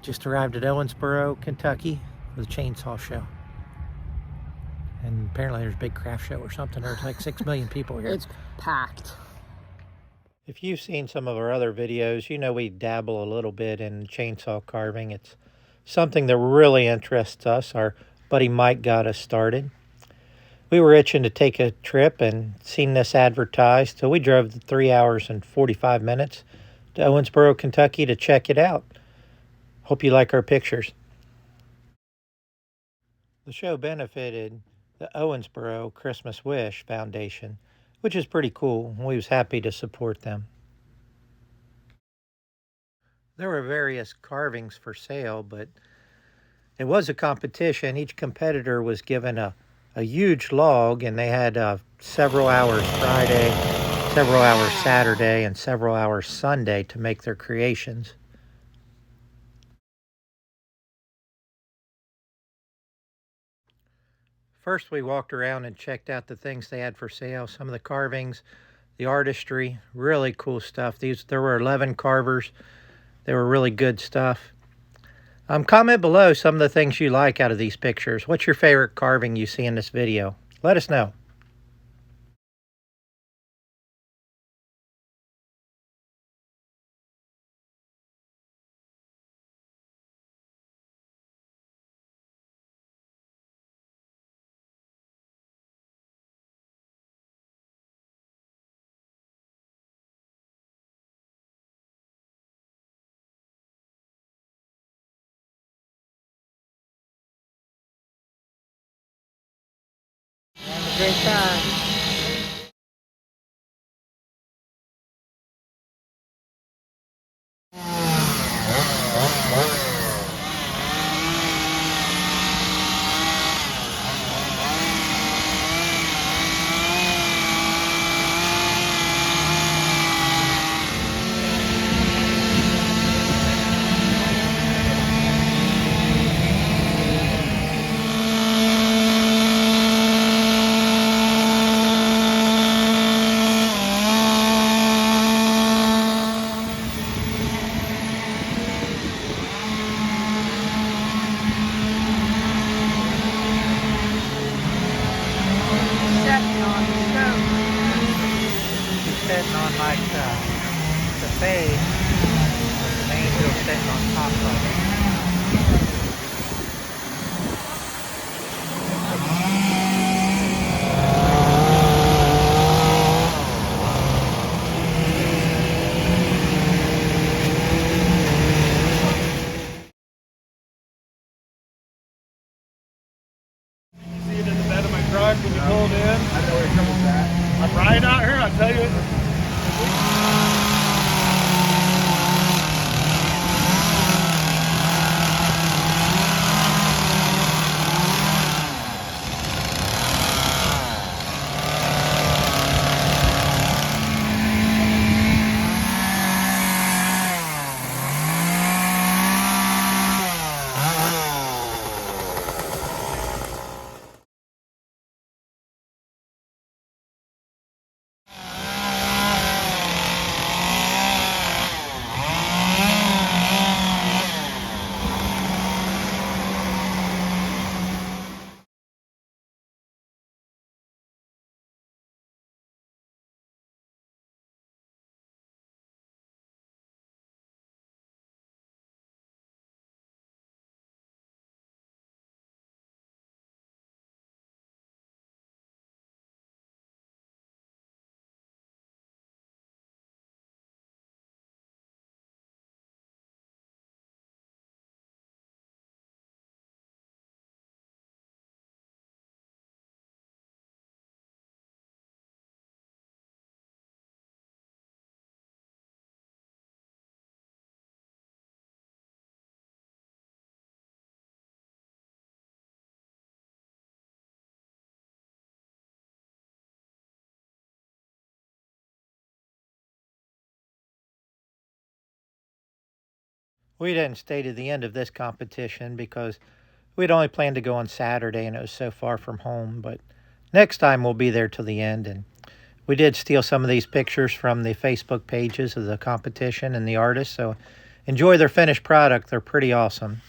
Just arrived at Owensboro, Kentucky for the chainsaw show. And apparently there's a big craft show or something. There's like 6 million people here. It's packed. If you've seen some of our other videos, you know we dabble a little bit in chainsaw carving. It's something that really interests us. Our buddy Mike got us started. We were itching to take a trip and seen this advertised, so we drove the 3 hours and 45 minutes to Owensboro, Kentucky to check it out. Hope you like our pictures. The show benefited the Owensboro Christmas Wish Foundation, which is pretty cool. We was happy to support them. There were various carvings for sale, but it was a competition. Each competitor was given a huge log, and they had several hours Friday, several hours Saturday, and several hours Sunday to make their creations. First, we walked around and checked out the things they had for sale. Some of the carvings, the artistry, really cool stuff. There were 11 carvers. They were really good stuff. Comment below some of the things you like out of these pictures. What's your favorite carving you see in this video? Let us know. Have a great time. Sitting on like the face with the angel sitting on top of it. See it in the bed of my truck when you pulled in. I know where you're coming from. I'm right out here, I'll tell you. We didn't stay to the end of this competition because we'd only planned to go on Saturday and it was so far from home, but next time we'll be there till the end. And we did steal some of these pictures from the Facebook pages of the competition and the artists, so enjoy their finished product. They're pretty awesome.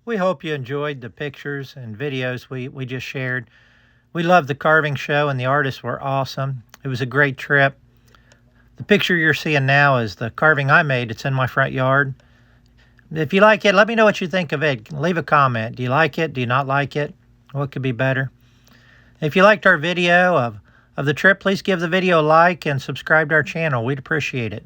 We hope you enjoyed the pictures and videos we just shared. We loved the carving show and the artists were awesome. It was a great trip. The picture you're seeing now is the carving I made. It's in my front yard. If you like it, let me know what you think of it. Leave a comment. Do you like it? Do you not like it? What could be better? If you liked our video of the trip, please give the video a like and subscribe to our channel. We'd appreciate it.